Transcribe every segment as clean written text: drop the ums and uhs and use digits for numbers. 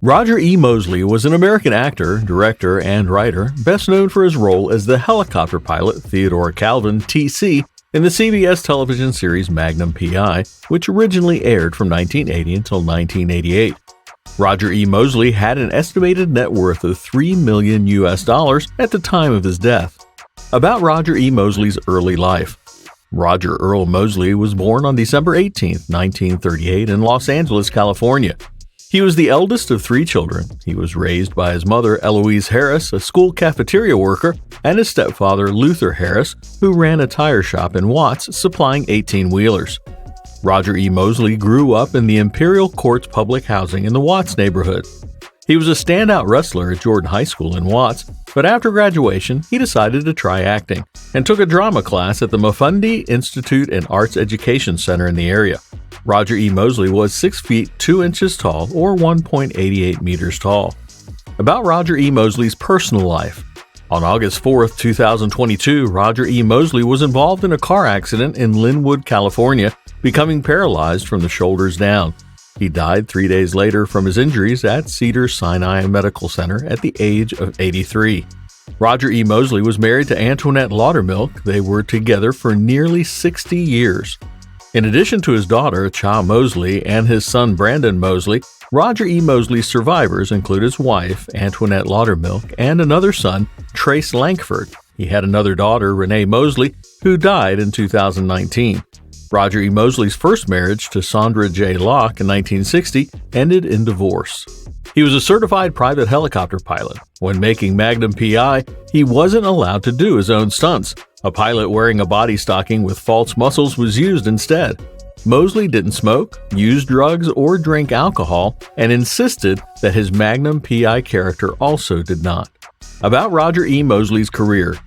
Roger E. Mosley was an American actor, director, and writer, best known for his role as the helicopter pilot Theodore Calvin, T.C., in the CBS television series Magnum P.I., which originally aired from 1980 until 1988. Roger E. Mosley had an estimated net worth of $3 million at the time of his death. About Roger E. Mosley's early life. Roger Earl Mosley was born on December 18, 1938, in Los Angeles, California. He was the eldest of 3 children. He was raised by his mother, Eloise Harris, a school cafeteria worker, and his stepfather, Luther Harris, who ran a tire shop in Watts supplying 18-wheelers. Roger E. Mosley grew up in the Imperial Courts public housing in the Watts neighborhood. He was a standout wrestler at Jordan High School in Watts, but after graduation, he decided to try acting and took a drama class at the Mafundi Institute and Arts Education Center in the area. Roger E. Mosley was 6 feet 2 inches tall, or 1.88 meters tall. About Roger E. Mosley's personal life. On August 4, 2022, Roger E. Mosley was involved in a car accident in Linwood, California, becoming paralyzed from the shoulders down. He died 3 days later from his injuries at Cedars-Sinai Medical Center at the age of 83. Roger E. Mosley was married to Antoinette Laudermilk. They were together for nearly 60 years. In addition to his daughter, Cha Mosley, and his son, Brandon Mosley, Roger E. Mosley's survivors include his wife, Antoinette Laudermilk, and another son, Trace Lankford. He had another daughter, Renee Mosley, who died in 2019. Roger E. Mosley's first marriage to Sandra J. Locke in 1960 ended in divorce. He was a certified private helicopter pilot. When making Magnum P.I., he wasn't allowed to do his own stunts. A pilot wearing a body stocking with false muscles was used instead. Mosley didn't smoke, use drugs, or drink alcohol, and insisted that his Magnum P.I. character also did not. About Roger E. Mosley's career.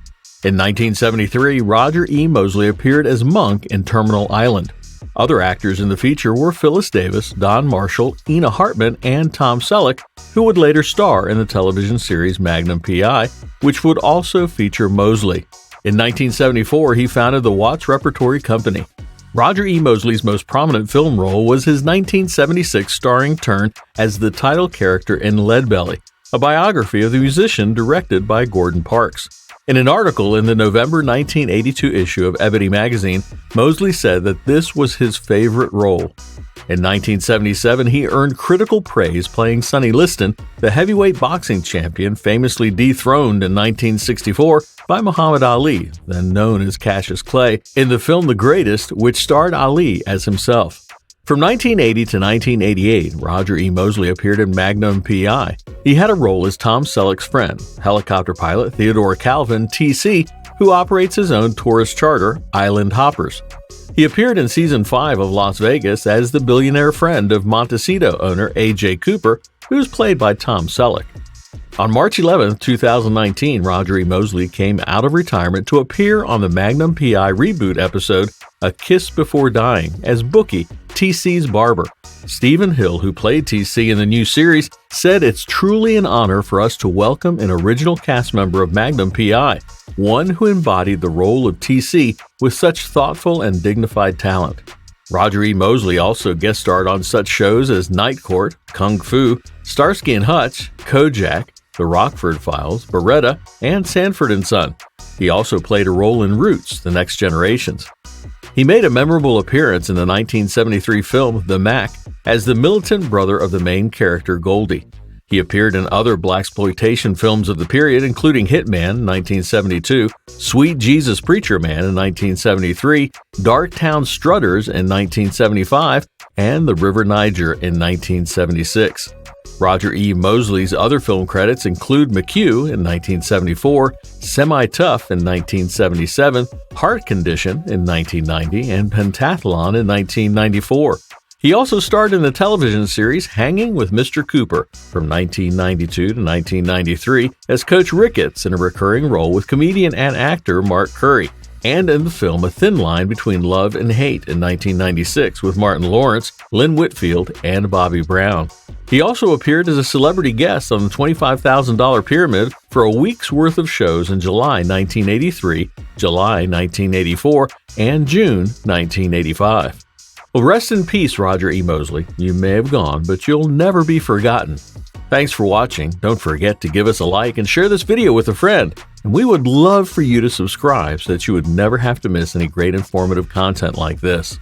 In 1973, Roger E. Mosley appeared as Monk in Terminal Island. Other actors in the feature were Phyllis Davis, Don Marshall, Ina Hartman, and Tom Selleck, who would later star in the television series Magnum P.I., which would also feature Mosley. In 1974, he founded the Watts Repertory Company. Roger E. Mosley's most prominent film role was his 1976 starring turn as the title character in Leadbelly, a biography of the musician directed by Gordon Parks. In an article in the November 1982 issue of Ebony magazine, Mosley said that this was his favorite role. In 1977, he earned critical praise playing Sonny Liston, the heavyweight boxing champion famously dethroned in 1964 by Muhammad Ali, then known as Cassius Clay, in the film The Greatest, which starred Ali as himself. From 1980 to 1988, Roger E. Mosley appeared in Magnum P.I. He had a role as Tom Selleck's friend, helicopter pilot Theodore Calvin, T.C., who operates his own tourist charter, Island Hoppers. He appeared in Season 5 of Las Vegas as the billionaire friend of Montecito owner A.J. Cooper, who is played by Tom Selleck. On March 11, 2019, Roger E. Mosley came out of retirement to appear on the Magnum P.I. reboot episode, A Kiss Before Dying, as Bookie, T.C.'s barber. Stephen Hill, who played T.C. in the new series, said it's truly an honor for us to welcome an original cast member of Magnum P.I., one who embodied the role of T.C. with such thoughtful and dignified talent. Roger E. Mosley also guest starred on such shows as Night Court, Kung Fu, Starsky and Hutch, Kojak, The Rockford Files, Beretta, and Sanford & Son. He also played a role in Roots, The Next Generations. He made a memorable appearance in the 1973 film The Mac as the militant brother of the main character Goldie. He appeared in other blaxploitation films of the period, including Hitman in 1972, Sweet Jesus Preacher Man in 1973, Darktown Strutters in 1975, and The River Niger in 1976. Roger E. Mosley's other film credits include McHugh in 1974, Semi-Tough in 1977, Heart Condition in 1990, and Pentathlon in 1994. He also starred in the television series Hanging with Mr. Cooper from 1992 to 1993 as Coach Ricketts in a recurring role with comedian and actor Mark Curry, and in the film A Thin Line Between Love and Hate in 1996 with Martin Lawrence, Lynn Whitfield, and Bobby Brown. He also appeared as a celebrity guest on the $25,000 Pyramid for a week's worth of shows in July 1983, July 1984, and June 1985. Well, rest in peace, Roger E. Mosley. You may have gone, but you'll never be forgotten. Thanks for watching. Don't forget to give us a like and share this video with a friend. And we would love for you to subscribe so that you would never have to miss any great informative content like this.